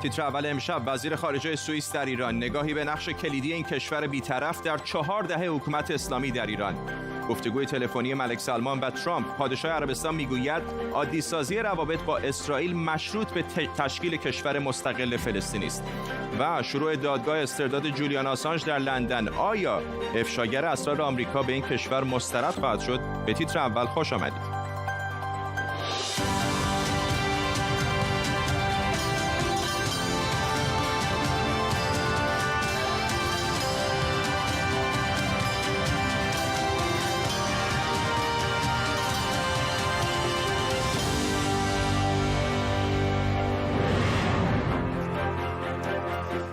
تیتر اول امشب: وزیر خارجه سوئیس در ایران، نگاهی به نقش کلیدی این کشور بی‌طرف در 4 دهه حکومت اسلامی در ایران. گفتگوی تلفنی ملک سلمان و ترامپ. پادشاه عربستان میگوید عادی‌سازی روابط با اسرائیل مشروط به تشکیل کشور مستقل فلسطینی است. و شروع دادگاه استرداد جولیان آسانژ در لندن. آیا افشاگر اسرار آمریکا به این کشور مسترد خواهد شد؟ به تیتر اول خوش آمدید.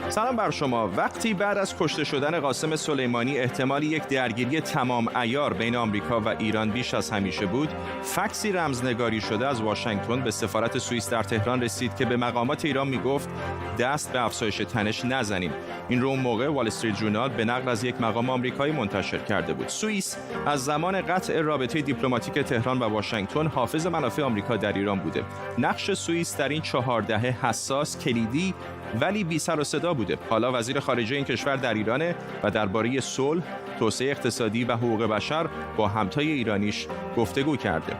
سلام بر شما. وقتی بعد از کشته شدن قاسم سلیمانی احتمال یک درگیری تمام عیار بین آمریکا و ایران بیش از همیشه بود، فکسی رمزنگاری شده از واشنگتن به سفارت سوئیس در تهران رسید که به مقامات ایران میگفت دست به افزایش تنش نزنیم. این رو اون موقع وال استریت ژورنال به نقل از یک مقام آمریکایی منتشر کرده بود. سوئیس از زمان قطع رابطه دیپلماتیک تهران و واشنگتن حافظ منافع آمریکا در ایران بوده. نقش سوئیس در این 4 دهه حساس، کلیدی ولی بی سر و صدا بوده. حالا وزیر خارجه این کشور در ایرانه و درباره صلح، توسعه اقتصادی و حقوق بشر با همتای ایرانیش گفتگو کرده.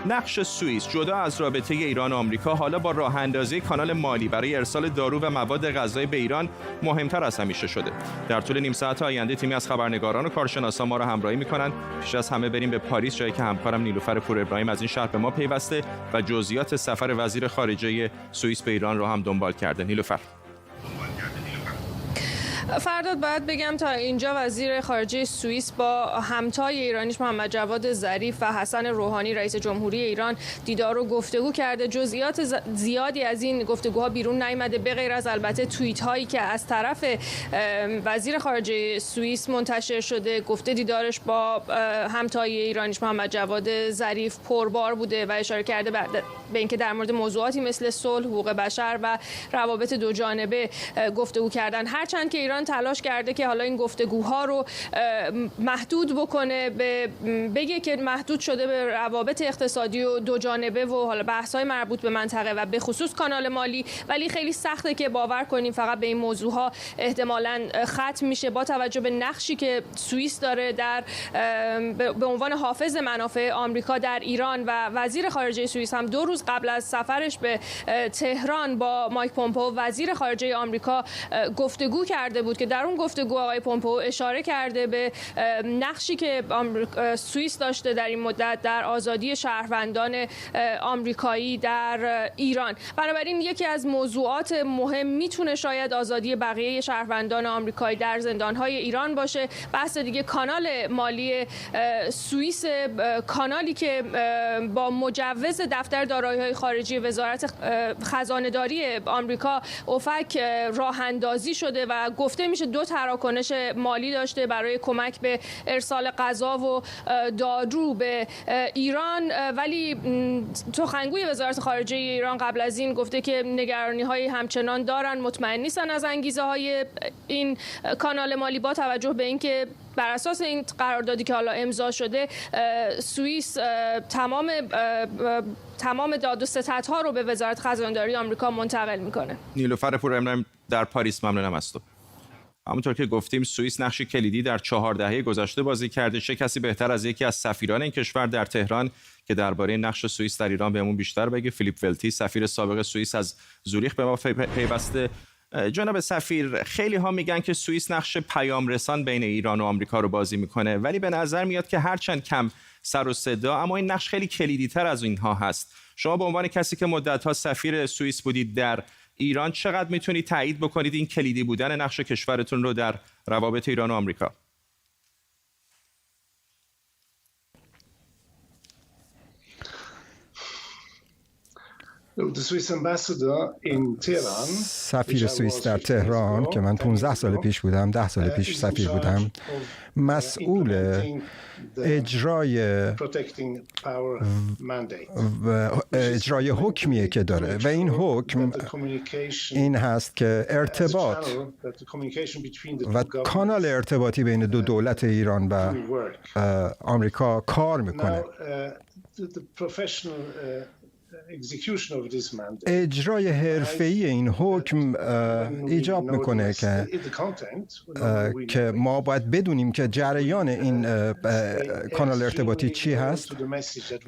نقش سوئیس جدا از رابطه ایران و آمریکا حالا با راه اندازی کانال مالی برای ارسال دارو و مواد غذایی به ایران مهمتر از همیشه شده. در طول نیم ساعت آینده تیمی از خبرنگاران و کارشناسان ما را همراهی می‌کنند. پیش از همه بریم به پاریس، جایی که همکارم نیلوفر پور ابراهیم از این شهر به ما پیوسته و جزئیات سفر وزیر خارجه سوئیس به ایران رو هم دنبال کرده. نیلوفر. فرداد باید بگم تا اینجا وزیر خارجه سوئیس با همتای ایرانیش محمد جواد ظریف و حسن روحانی رئیس جمهوری ایران دیدار و گفتگو کرده. جزئیات زیادی از این گفتگوها بیرون نیامده به غیر از البته توییت هایی که از طرف وزیر خارجه سوئیس منتشر شده. گفته دیدارش با همتای ایرانیش محمد جواد ظریف پربار بوده و اشاره کرده به اینکه در مورد موضوعاتی مثل صلح، حقوق بشر و روابط دو جانبه گفتگو کردن. هرچند که ایران تلاش کرده که حالا این گفتگوها رو محدود بکنه، بگه که محدود شده به روابط اقتصادی و دو جانبه و حالا بحث‌های مربوط به منطقه و به خصوص کانال مالی، ولی خیلی سخته که باور کنیم فقط به این موضوعها احتمالاً ختم میشه با توجه به نقشی که سوئیس داره در به عنوان حافظ منافع آمریکا در ایران. و وزیر خارجه سوئیس هم 2 روز قبل از سفرش به تهران با مایک پومپئو وزیر خارجه آمریکا گفتگو کرده بود که در اون گفتگو آقای پومپئو اشاره کرده به نقشی که سوئیس داشته در این مدت در آزادی شهروندان آمریکایی در ایران. بنابراین یکی از موضوعات مهم میتونه شاید آزادی بقیه شهروندان آمریکایی در زندانهای ایران باشه. بحث دیگه کانال مالی سوئیس، کانالی که با مجوز دفتر دارایی‌های خارجی وزارت خزانه‌داری آمریکا اوفک راه اندازی شده و گفته میشه 2 تراکنش مالی داشته برای کمک به ارسال غذا و دارو به ایران. ولی سخنگوی وزارت خارجه ایران قبل از این گفته که نگرانی‌های همچنان دارن، مطمئن نیستن از انگیزه‌های این کانال مالی با توجه به اینکه بر اساس این قراردادی که حالا امضا شده سوئیس تمام داد و ستدها رو به وزارت خزانه‌داری آمریکا منتقل میکنه. نیلوفر پور ابراهیم در پاریس، ممنونم از تو. همونطور که گفتیم سوئیس نقش کلیدی در 4 دهه گذشته بازی کرده. چه کسی بهتر از یکی از سفیران این کشور در تهران که درباره نقش سوئیس در ایران بهمون بیشتر بگه. فیلیپ ولتی، سفیر سابق سوئیس از زوریخ به ما پیوسته. جناب سفیر، خیلی ها میگن که سوئیس نقش پیام رسان بین ایران و آمریکا رو بازی میکنه، ولی به نظر میاد که هرچند کم سر و صدا، اما این نقش خیلی کلیدی تر از اینها هست. شما به عنوان کسی که مدت‌ها سفیر سوئیس بودید در ایران، چقدر میتونید تایید بکنید این کلیدی بودن نقش کشورتون رو در روابط ایران و آمریکا؟ سفیر سوئیس در تهران که من 15 سال پیش بودم، 10 سال پیش سفیر بودم، مسئول اجرای حکمیه که داره و این حکم این هست که ارتباط و کانال ارتباطی بین 2 دولت ایران و آمریکا کار میکنه. اجرای حرفه‌ای این حکم ایجاب میکنه که ما باید بدونیم که جریان این کانال ارتباطی چی هست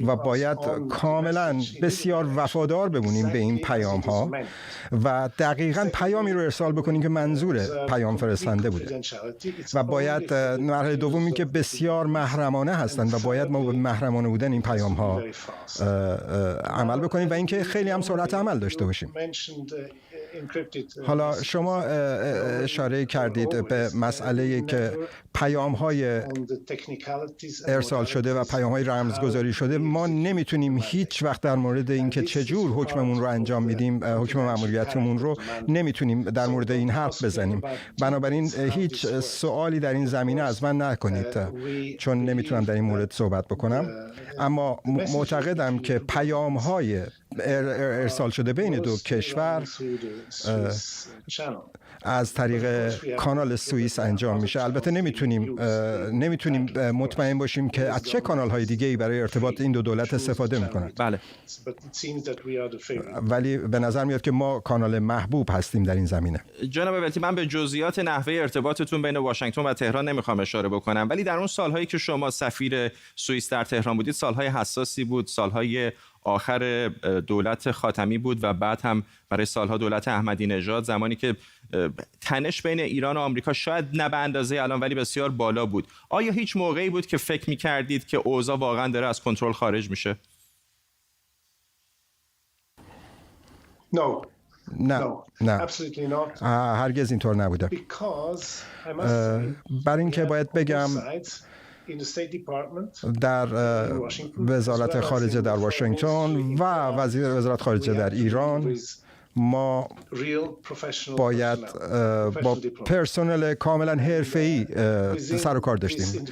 و باید کاملا بسیار وفادار بمونیم به این پیام ها و دقیقاً پیامی رو ارسال بکنیم که منظور پیام فرستنده بوده و باید مرحله دومی که بسیار محرمانه هستند و باید ما به محرمانه بودن این پیام ها عمل بکنیم و اینکه خیلی هم سرعت عمل داشته باشیم. حالا شما اشاره کردید به مسئله که پیام‌های ارسال شده و پیام‌های رمزگذاری شده. ما نمیتونیم هیچ وقت در مورد اینکه چجور حکممون رو انجام میدیم، حکم مأموریتمون رو نمیتونیم در مورد این حرف بزنیم. بنابراین هیچ سوالی در این زمینه از من نکنید چون نمیتونم در این مورد صحبت بکنم. اما معتقدم که پیام‌های ارسال شده بین دو کشور از طریق کانال سوئیس انجام میشه. البته نمیتونیم مطمئن باشیم که از چه کانال‌های دیگه‌ای برای ارتباط این دو دولت استفاده میکنند. بله. ولی به نظر میاد که ما کانال محبوب هستیم در این زمینه. جناب ولتی، من به جزئیات نحوه ارتباطتون بین واشنگتن و تهران نمیخوام اشاره بکنم، ولی در اون سالهایی که شما سفیر سوئیس در تهران بودید سالهای حساسی بود، سالهای آخر دولت خاتمی بود و بعد هم برای سالها دولت احمدی نژاد، زمانی که تنش بین ایران و آمریکا شاید نه به اندازه الان ولی بسیار بالا بود. آیا هیچ موقعی بود که فکر می‌کردید که اوضاع واقعا داره از کنترل خارج میشه؟ نه هرگز اینطور نبوده. برای اینکه باید بگم در وزارت خارجه در واشنگتن و وزیر وزارت خارجه در ایران ما باید با پرسنل کاملا حرفه‌ای سر و کار داشتیم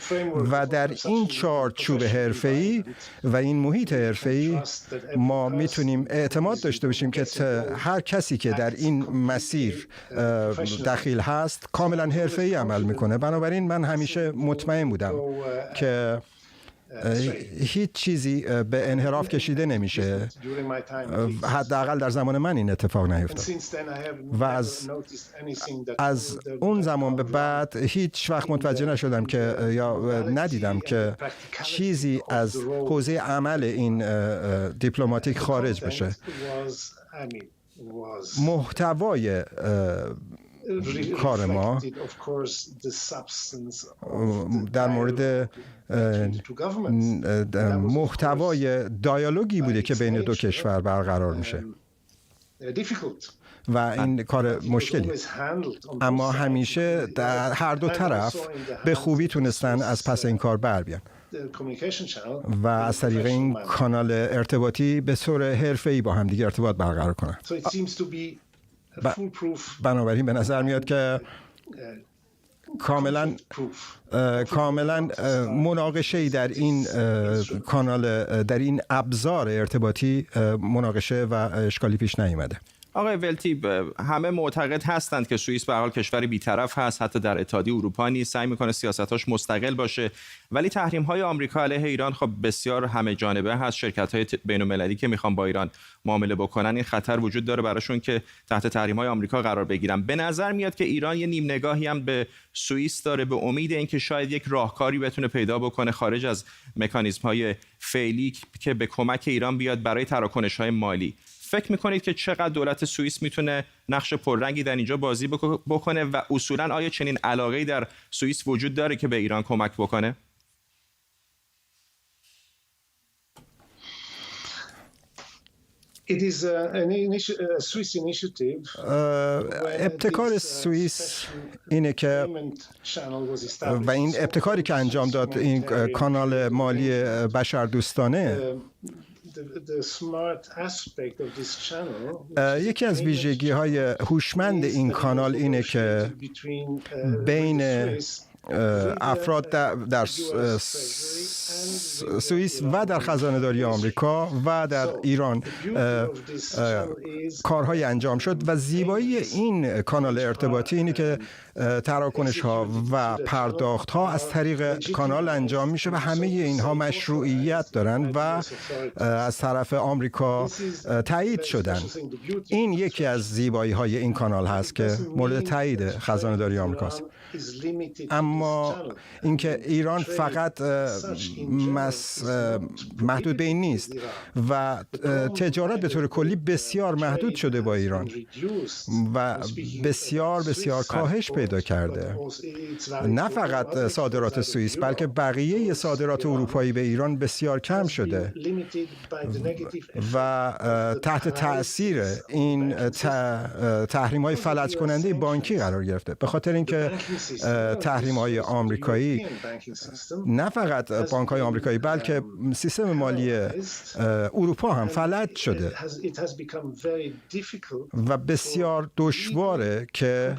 و در این چارچوب حرفه‌ای و این محیط حرفه‌ای ما میتونیم اعتماد داشته باشیم که هر کسی که در این مسیر دخیل هست کاملا حرفه‌ای عمل میکنه. بنابراین من همیشه مطمئن بودم که هیچ چیزی به انحراف کشیده نمیشه. حداقل در زمان من این اتفاق نیفتاد و از اون زمان به بعد هیچ وقت متوجه نشدم که یا ندیدم که چیزی از حوزه عمل این دیپلماتیک خارج بشه. محتوای کار ما در مورد محتوای دیالوگی بوده که بین دو کشور برقرار میشه و این کار مشکلی، اما همیشه در هر دو طرف به خوبی تونستن از پس این کار بر بیان و از طریق این کانال ارتباطی به صورت حرفه‌ای با هم دیگه ارتباط برقرار کنن. بنابراین به نظر میاد که کاملا مناقشه‌ای در این کانال، در این ابزار ارتباطی مناقشه و اشکالی پیش نیامده. آقای ولتی، همه معتقد هستند که سوئیس به هر حال کشوری بی‌طرف هست، حتی در اتحادیه اروپا نیست، سعی میکنه سیاستاش مستقل باشه، ولی تحریم‌های آمریکا علیه ایران خب بسیار همه جانبه هست. شرکت‌های بین‌المللی که میخوان با ایران معامله بکنن این خطر وجود داره براشون که تحت تحریم‌های آمریکا قرار بگیرن. به نظر میاد که ایران یه نیم نگاهی هم به سوئیس داره به امید اینکه شاید یک راهکاری بتونه پیدا بکنه خارج از مکانیزم‌های فعلی که به کمک ایران بیاد برای تراکنش‌های مالی. فکر میکنید که چقدر دولت سوئیس میتونه نقش پررنگی در اینجا بازی بکنه و اصولاً آیا چنین علاقه‌ای در سوئیس وجود داره که به ایران کمک بکنه؟ ابتکار سوئیس اینه که و این ابتکاری که انجام داد این کانال مالی بشردوستانه، یکی از ویژگی‌های هوشمند این کانال اینه که بین افراد در سوئیس و در خزانه‌داری آمریکا و در ایران کارهای انجام شد و زیبایی این کانال ارتباطی اینه که تراکنش‌ها و پرداخت‌ها از طریق کانال انجام میشه و همه اینها مشروعیت دارن و از طرف آمریکا تایید شدن. این یکی از زیبایی‌های این کانال هست که مورد تایید خزانه‌داری آمریکاست. اما اینکه ایران فقط محدود به این نیست و تجارت به طور کلی بسیار محدود شده با ایران و بسیار کاهش پیدا کرده. نه فقط صادرات سوئیس بلکه بقیه صادرات اروپایی به ایران بسیار کم شده و تحت تأثیر این تحریم‌های فلج کننده بانکی قرار گرفته، به خاطر اینکه تحریم‌های آمریکایی نه فقط بانک‌های آمریکایی بلکه سیستم مالی اروپا هم فلج شده و بسیار دشواره که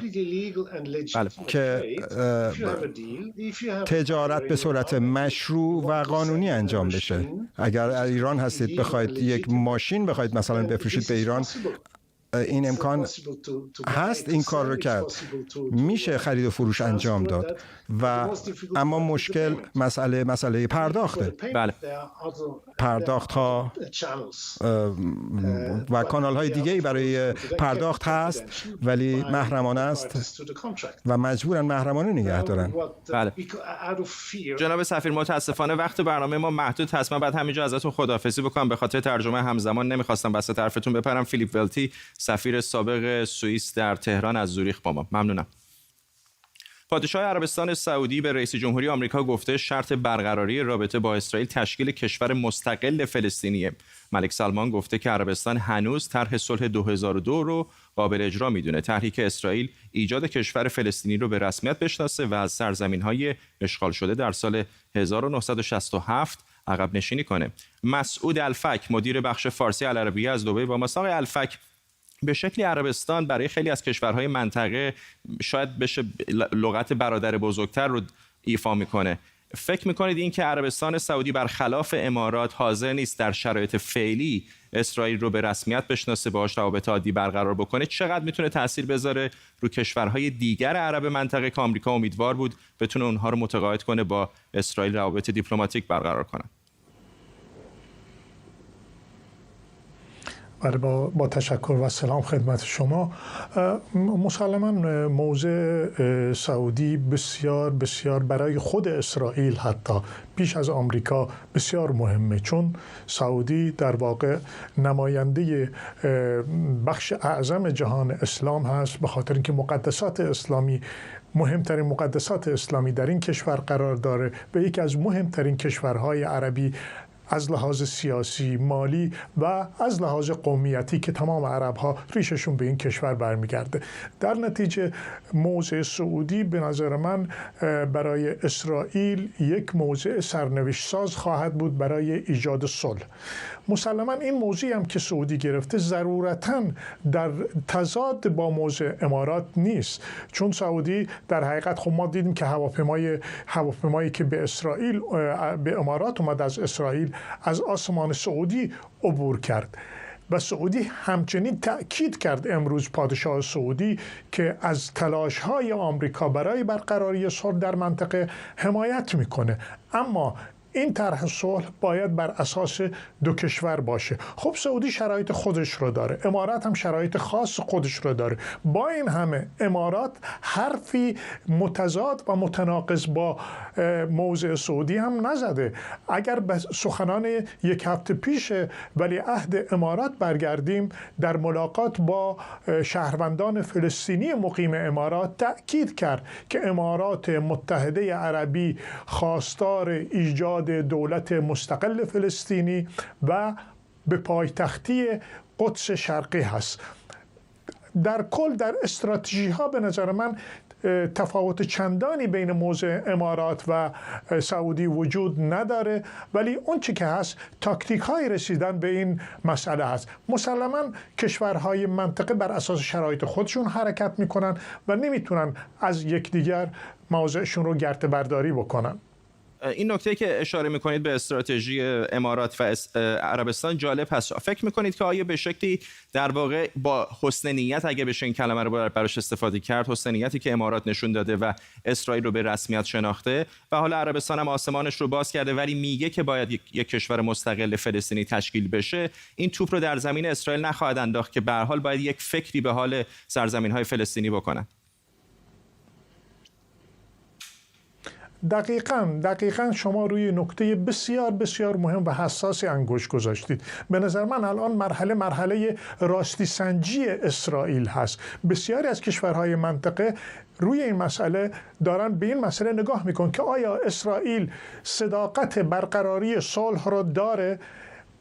تجارت به صورت مشروع و قانونی انجام بشه. اگر ایران هستید بخواید یک ماشین بخواید مثلا بفروشید به ایران، این امکان هست این کار رو کرد، میشه خرید و فروش انجام داد و اما مشکل مسئله پرداخته. بله. پرداخت ها و کانال های دیگه‌ای برای پرداخت هست ولی محرمانه است و مجبورن محرمانه نگه دارن. بله. جناب سفیر، متاسفانه وقت برنامه ما محدود هست. من بعد همینجا ازتون خداحافظی بکنم به خاطر ترجمه همزمان، نمیخواستم وسط حرفتون بپرم. فیلیپ ولتی، سفیر سابق سوئیس در تهران از زوریخ با ما. ممنونم. پادشاه عربستان سعودی به رئیس جمهوری آمریکا گفته شرط برقراری رابطه با اسرائیل تشکیل کشور مستقل فلسطینیه. ملک سلمان گفته که عربستان هنوز طرح صلح 2002 رو قابل اجرا میدونه. طرحی که اسرائیل ایجاد کشور فلسطینی رو به رسمیت بشناسه و از سرزمین‌های اشغال شده در سال 1967 عقب نشینی کنه. مسعود الفک، مدیر بخش فارسی العربیه از دبی با ما. آقای الفک، به شکلی عربستان برای خیلی از کشورهای منطقه شاید بشه لغت برادر بزرگتر رو ایفا میکنه. فکر میکنید این که عربستان سعودی برخلاف امارات حاضر نیست در شرایط فعلی اسرائیل رو به رسمیت بشناسه، باهاش روابط عادی برقرار بکنه، چقدر میتونه تاثیر بذاره رو کشورهای دیگر عرب منطقه که آمریکا امیدوار بود بتونه اونها رو متقاعد کنه با اسرائیل روابط دیپلماتیک برقرار کنن؟ با تشکر و سلام خدمت شما. مسلماً موضع سعودی بسیار برای خود اسرائیل حتی پیش از آمریکا بسیار مهمه، چون سعودی در واقع نماینده بخش اعظم جهان اسلام هست، به خاطر اینکه مقدسات اسلامی، مهمترین مقدسات اسلامی در این کشور قرار داره و یکی از مهمترین کشورهای عربی از لحاظ سیاسی، مالی و از لحاظ قومیتی که تمام عرب‌ها ریششون به این کشور برمیگرده. در نتیجه موضع سعودی به نظر من برای اسرائیل یک موضع سرنوشت ساز خواهد بود برای ایجاد صلح. مسلماً این موضوعی هم که سعودی گرفته ضرورتاً در تضاد با موضع امارات نیست، چون سعودی در حقیقت خب ما دیدیم که هواپیمایی که به امارات اومد از اسرائیل از آسمان سعودی عبور کرد و سعودی همچنین تأکید کرد امروز پادشاه سعودی که از تلاش‌های آمریکا برای برقراری صلح در منطقه حمایت میکنه، اما این طرح صلح باید بر اساس دو کشور باشه. خب سعودی شرایط خودش رو داره، امارات هم شرایط خاص خودش رو داره. با این همه امارات حرفی متضاد و متناقض با موضع سعودی هم نزده. اگر به سخنان یک هفته پیش ولیعهد امارات برگردیم، در ملاقات با شهروندان فلسطینی مقیم امارات تأکید کرد که امارات متحده عربی خواستار ایجاد دولت مستقل فلسطینی و به پایتختی قدس شرقی هست. در کل در استراتژی ها به نظر من تفاوت چندانی بین موضع امارات و سعودی وجود نداره، ولی اون چی که هست تاکتیک های رسیدن به این مسئله هست. مسلما کشورهای منطقه بر اساس شرایط خودشون حرکت میکنن و نمیتونن از یکدیگر موضعشون رو گرته برداری بکنن. این نکته که اشاره میکنید به استراتژی امارات و عربستان جالب هست. فکر میکنید که آیا به شکلی در واقع با حسن نیت، اگه بشه این کلمه رو براش استفاده کرد، حسن نیتی که امارات نشون داده و اسرائیل رو به رسمیت شناخته و حالا عربستان هم آسمانش رو باز کرده ولی میگه که باید یک کشور مستقل فلسطینی تشکیل بشه، این توپ رو در زمین اسرائیل نخواهد انداخت که به هر حال باید یک فکری به حال سرزمین‌های فلسطینی بکنن؟ دقیقاً شما روی نکته بسیار بسیار مهم و حساسی انگشت گذاشتید. به نظر من الان مرحله راستی سنجی اسرائیل هست. بسیاری از کشورهای منطقه روی این مسئله دارن به این مسئله نگاه میکنن که آیا اسرائیل صداقت برقراری صلح رو داره.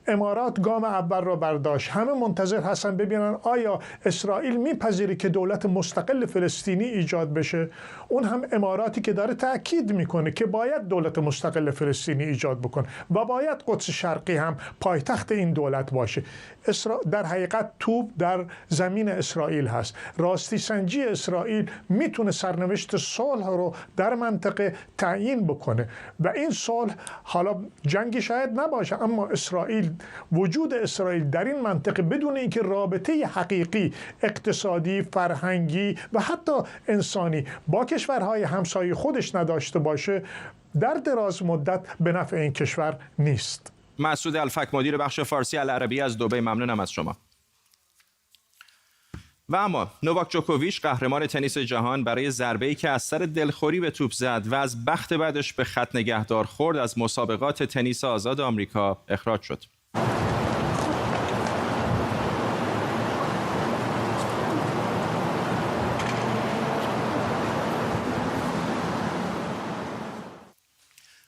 امارات گام اول را برداشت. همه منتظر هستن ببینن آیا اسرائیل میپذیره که دولت مستقل فلسطینی ایجاد بشه. اون هم اماراتی که داره تأکید میکنه که باید دولت مستقل فلسطینی ایجاد بکنه و باید قدس شرقی هم پایتخت این دولت باشه. در حقیقت توپ در زمین اسرائیل هست. راستی سنجی اسرائیل میتونه سرنوشت صلح رو در منطقه تعیین بکنه و این صلح حالا جنگی شاید نباشه، اما وجود اسرائیل در این منطقه بدون اینکه رابطه حقیقی اقتصادی، فرهنگی و حتی انسانی با کشورهای همسایه خودش نداشته باشه، در دراز مدت به نفع این کشور نیست. مسعود الفک، مدیر بخش فارسی العربی از دبی، ممنونم از شما. و اما نوواک جوکوویچ قهرمان تنیس جهان برای ضربه‌ای که از سر دلخوری به توپ زد و از بخت بعدش به خط نگهدار خورد از مسابقات تنیس آزاد آمریکا اخراج شد.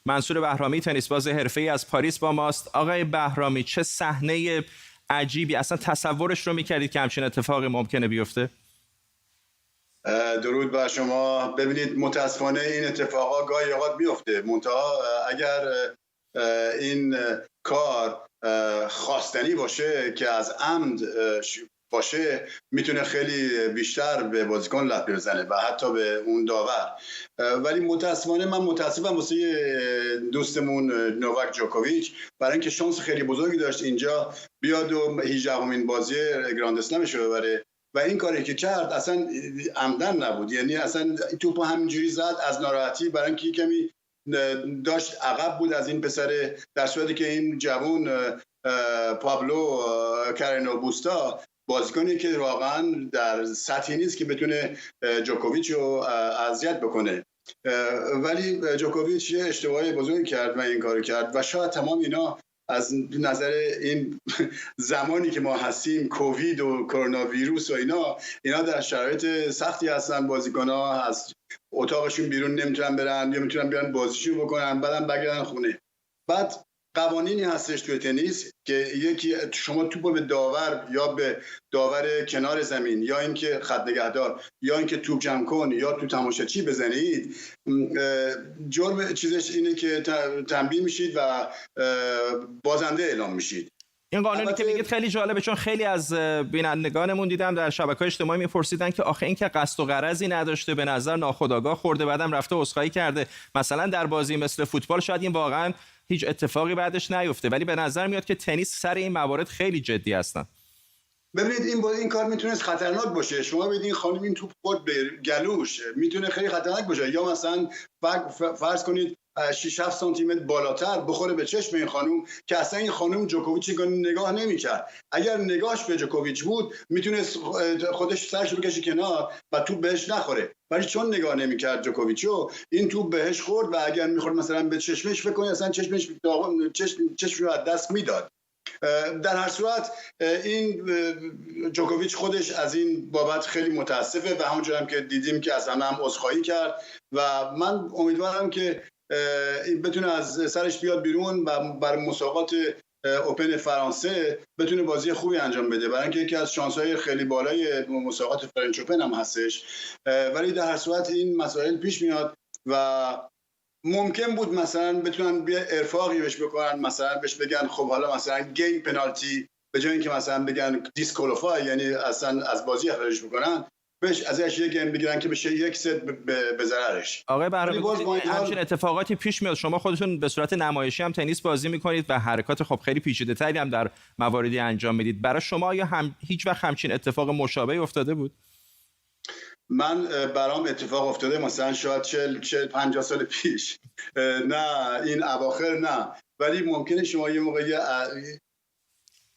منصور بهرامی، تنیسباز حرفه‌ای از پاریس با ماست. آقای بهرامی، چه صحنه عجیبی، اصلا تصورش رو میکردید که همچین اتفاقی ممکنه بیفته؟ درود بر شما. ببینید متاسفانه این اتفاقا گاهی اوقات بیفته، منتها اگر این کار خواستنی باشه که از عمد باشه میتونه خیلی بیشتر به بازیکن لطمه بزنه و حتی به اون داور. ولی متاسفانه من متاسفم واسه دوستمون نوواک جوکوویچ برای اینکه شانس خیلی بزرگی داشت اینجا بیاد و 18مین بازی گراند اسلمش رو ببره و این کاری که کرد اصلا عمدن نبود. یعنی اصلا توپو همینجوری زد از ناراحتی، برای اینکه کمی داشت عقب بود از این پسره، در صورتی که این جوون پابلو کارنو بوستا بازیکنی که واقعا در سطحی نیست که بتونه جوکوویچ رو اذیت بکنه. ولی جوکوویچ یه اشتباهی بزرگی کرد و این کارو کرد و شاید تمام اینا از نظر این زمانی که ما هستیم، کووید و کرونا ویروس و اینا در شرایط سختی هستن. بازیکن‌ها از اتاقشون بیرون نمیتونن برن یا میتونن بیان بازیشون بکنن بعدم برگردن خونه. بعد قوانینی هستش توی تنیس که یکی شما توپو به داور یا به داور کنار زمین یا اینکه خط نگهدار یا اینکه توپ جمع کن یا تو تماشاچی بزنید، جرم چیزش اینه که تنبیه میشید و بازنده اعلام میشید. این قانونی که میگید خیلی جالبه، چون خیلی از بینندگانمون دیدم در شبکه‌های اجتماعی میپرسیدن که آخه این که قصد و غرضی نداشته، به نظر ناخودآگاه خورده، بعدم رفته عذرخواهی کرده. مثلا در بازی مثل فوتبال شاید این واقعا هیچ اتفاقی بعدش نیفته، ولی به نظر میاد که تنیس سر این موارد خیلی جدی هستن. ببینید این کار میتونه خطرناک باشه. شما ببینید این خانم این توپ خورد به گلوش، میتونه خیلی خطرناک باشه. یا مثلا فرض کنید 6-7 سانتی متر بالاتر بخوره به چشم این خانم که اصلا این خانم جوکوویچ نگاه نمی‌کرد. اگر نگاهش به جوکوویچ بود میتونه خودش سرش بکشه کنار و توپ بهش نخوره، ولی چون نگاه نمی‌کرد جوکوویچو، این توپ بهش خورد و اگر می‌خورد مثلا به چشمش، فکر کنید اصلا چشمش رو از دست میداد. در هر صورت این جوکوویچ خودش از این بابت خیلی متاسفه و همونجور هم که دیدیم که از همه هم عذرخواهی کرد و من امیدوارم که بتونه از سرش بیاد بیرون و برای مسابقات اوپن فرانسه بتونه بازی خوبی انجام بده، برای اینکه یکی از شانس‌های خیلی بالای مسابقات فرنچ اوپن هم هستش. ولی در هر صورت این مسائل پیش میاد و ممکن بود مثلا بتونن بیا ارفاقی بهش بکنن، مثلا بهش بگن خب حالا مثلا گیم پنالتی به جای اینکه مثلا بگن دیسکوالفای، یعنی اصلا از بازی اخراجش بکنن، بهش ازش یک گیم بگیرن که بشه یک ست به ضررش. آقای بهرامی، همچین اتفاقاتی پیش میاد. شما خودتون به صورت نمایشی هم تنیس بازی میکنید و حرکات خب خیلی پیچیده‌تری هم در مواردی انجام میدید. برای شما یا هیچ وقت همچین اتفاق مشابهی افتاده بود؟ من برام اتفاق افتاده مثلا شاید 40-50 سال پیش، نه این اواخر نه، ولی ممکنه شما یه موقعی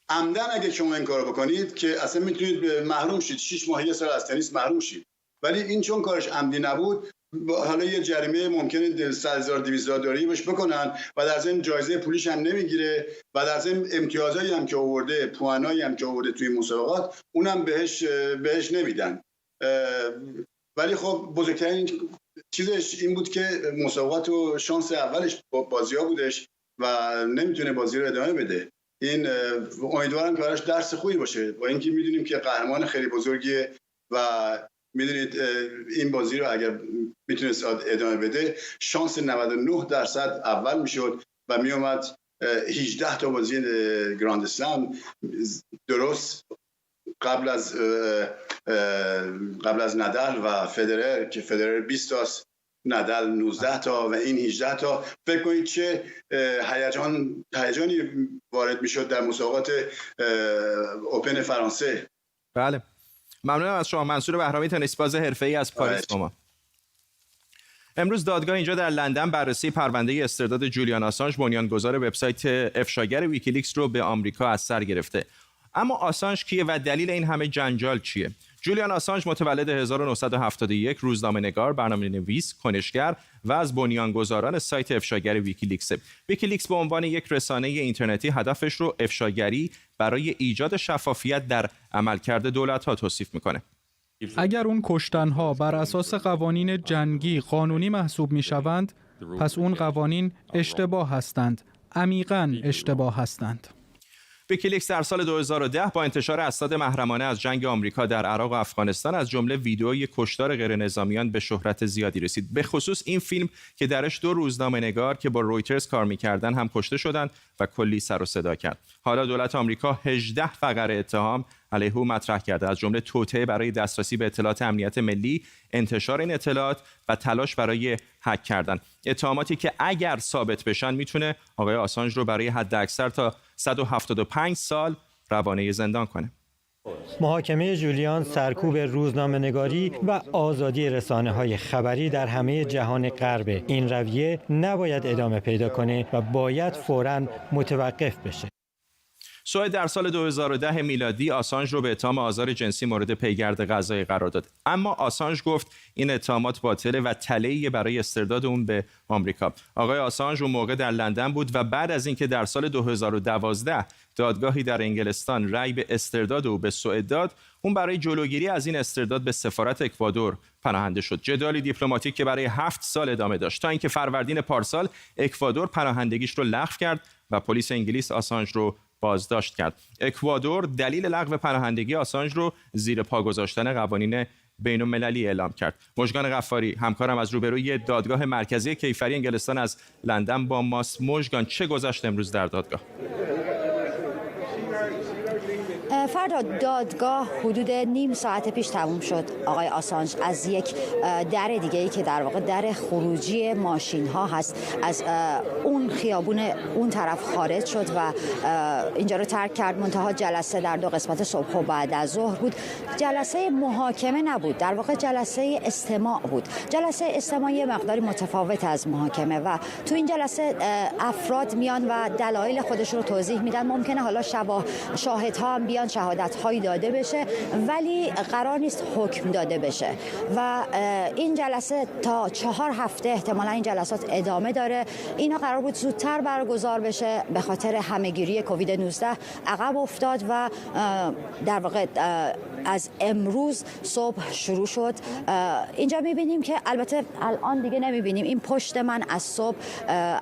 عمدن اگه شما این کارو بکنید که اصلا میتونید محروم شید، 6 ماه 1 سال از تنیس محروم شید. ولی این چون کارش عمدی نبود، حالا یه جریمه ممکنه 100,000-200,000 دلاری بهش بکنن و در ضمن جایزه پولیش هم نمیگیره و در ضمن امتیازایی هم که آورده، پوانایی هم که آورده توی مسابقات اونم بهش نمیدن. ولی خب بزرگترین چیزش این بود که مسابقات و شانس اولش بازی‌ها بودش و نمیتونه بازی رو ادامه بده. این امیدوارم که براش درس خوبی باشه، با اینکه میدونیم که قهرمان خیلی بزرگیه و میدونید این بازی رو اگر میتونست ادامه بده شانس 99% اول میشد و میومد 18 تا بازی گراند اسلم درست قبل از نادال و فدرر، که فدرر 20 تاست، نادال 19 تا و این 18 تا. فکر کنید چه هیجانی وارد میشد در مسابقات اوپن فرانسه. بله، ممنونم از شما. منصور بهرامی، تنیس باز حرفه‌ای از پاریس با ما. امروز دادگاه اینجا در لندن بررسی پرونده استرداد جولیان آسانژ، بنیانگذار وبسایت افشاگر ویکیلیکس رو به آمریکا از سر گرفته. اما آسانژ کیه و دلیل این همه جنجال چیه؟ جولیان آسانژ متولد 1971، روزنامه‌نگار، برنامه‌نویس، کنشگر و از بنیانگذاران سایت افشاگر ویکیلیکس. ویکیلیکس به عنوان یک رسانه اینترنتی هدفش رو افشاگری برای ایجاد شفافیت در عملکرد دولت‌ها توصیف می‌کنه. اگر اون کشتن‌ها بر اساس قوانین جنگی قانونی محسوب می‌شوند، پس اون قوانین اشتباه هستند، عمیقاً اشتباه هستند. ویکیلیکس در سال 2010 با انتشار اسناد محرمانه از جنگ آمریکا در عراق و افغانستان از جمله ویدئوی کشتار غیرنظامیان به شهرت زیادی رسید. به خصوص این فیلم که درش 2 روزنامه‌نگار که با رویترز کار می‌کردن هم کشته شدند و کلی سر و صدا کرد. حالا دولت آمریکا 18 فقره اتهام علیه او مطرح کرده، از جمله توطئه برای دسترسی به اطلاعات امنیت ملی، انتشار این اطلاعات و تلاش برای هک کردن. اتهاماتی که اگر ثابت بشن میتونه آقای آسانژ رو برای حداکثر تا 175 سال روانه زندان کنه. محاکمه جولیان سرکوب روزنامه‌نگاری و آزادی رسانه‌های خبری در همه جهان غرب. این رویه نباید ادامه پیدا کنه و باید فوراً متوقف بشه. سوئد در سال 2010 میلادی آسانژ رو به اتهام آزار جنسی مورد پیگرد قضایی قرار داد. اما آسانژ گفت این اتهامات باطله و تله‌ای برای استرداد اون به آمریکا. آقای آسانژ اون موقع در لندن بود و بعد از اینکه در سال 2012 دادگاهی در انگلستان رأی به استرداد او به سوئد داد، اون برای جلوگیری از این استرداد به سفارت اکوادور پناهنده شد. جدالی دیپلماتیک که برای 7 سال ادامه داشت تا اینکه فروردین پارسال اکوادور پناهندگیش رو لغو کرد و پلیس انگلیس آسانژ رو بازداشت کرد. اکوادور دلیل لغو پناهندگی آسانژ رو زیر پا گذاشتن قوانین بین‌المللی اعلام کرد. مژگان غفاری، همکارم از روبروی دادگاه مرکزی کیفری انگلستان از لندن با ماست. مژگان، چه گذشت امروز در دادگاه؟ فردا دادگاه حدود نیم ساعت پیش تموم شد. آقای آسانژ از یک در دیگه‌ای که در واقع در خروجی ماشین ها هست از اون خیابون اون طرف خارج شد و اینجا رو ترک کرد. منتها جلسه در 2 قسمت صبح و بعد از ظهر بود. جلسه محاکمه نبود، در واقع جلسه استماع بود. جلسه استماع یه مقداری متفاوت از محاکمه و تو این جلسه افراد میان و دلایل خودشون رو توضیح میدن. ممکنه حالا شاهدها هم بیان، شهادت‌هایی داده بشه، ولی قرار نیست حکم داده بشه و این جلسه تا 4 هفته احتمالا این جلسات ادامه داره. اینا قرار بود زودتر برگزار بشه، به خاطر همه‌گیری کووید 19 عقب افتاد و در واقع از امروز صبح شروع شد. اینجا میبینیم که البته الان دیگه نمیبینیم، این پشت من از صبح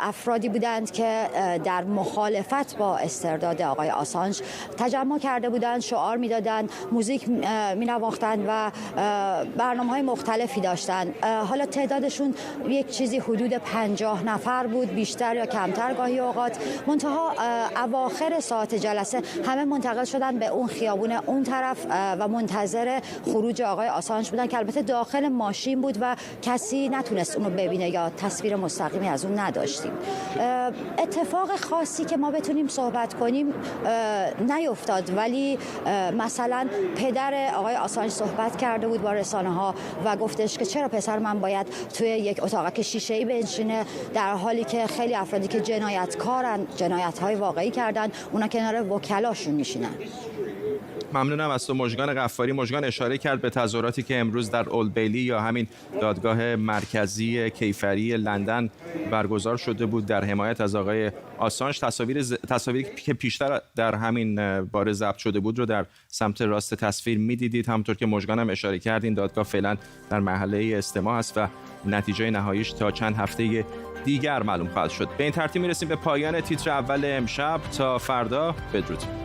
افرادی بودند که در مخالفت با استرداد آقای آسانژ تجمع کرده بودند، شعار میدادند، موزیک مینواختند و برنامه‌های مختلفی داشتند. حالا تعدادشون یک چیزی حدود 50 نفر بود، بیشتر یا کمتر گاهی اوقات. منتها اواخر ساعت جلسه همه منتقل شدن به اون خیابون اون طرف و منتظر خروج آقای آسانژ بودن که البته داخل ماشین بود و کسی نتونست اونو ببینه یا تصویر مستقیمی از اون نداشتیم. اتفاق خاصی که ما بتونیم صحبت کنیم نیفتاد، ولی مثلا پدر آقای آسانژ صحبت کرده بود با رسانه‌ها و گفتش که چرا پسر من باید توی یک اتاقک شیشه‌ای بنشینه، در حالی که خیلی افرادی که جنایتکارن، جنایت‌های واقعی کردن، اونا کنار وکلاشون میشینن. ممنونم از تو مژگان غفاری. مژگان اشاره کرد به تظاهراتی که امروز در اولد بیلی یا همین دادگاه مرکزی کیفری لندن برگزار شده بود در حمایت از آقای آسانژ. تصاویری که پیشتر در همین باره ضبط شده بود رو در سمت راست تصویر می‌دیدید. همونطور که مژگان هم اشاره کرد این دادگاه فعلا در مرحله استماع است و نتیجه نهاییش تا چند هفته دیگر معلوم خواهد شد. به این ترتیب می‌رسیم به پایان تیتر اول امشب. تا فردا، بدرود.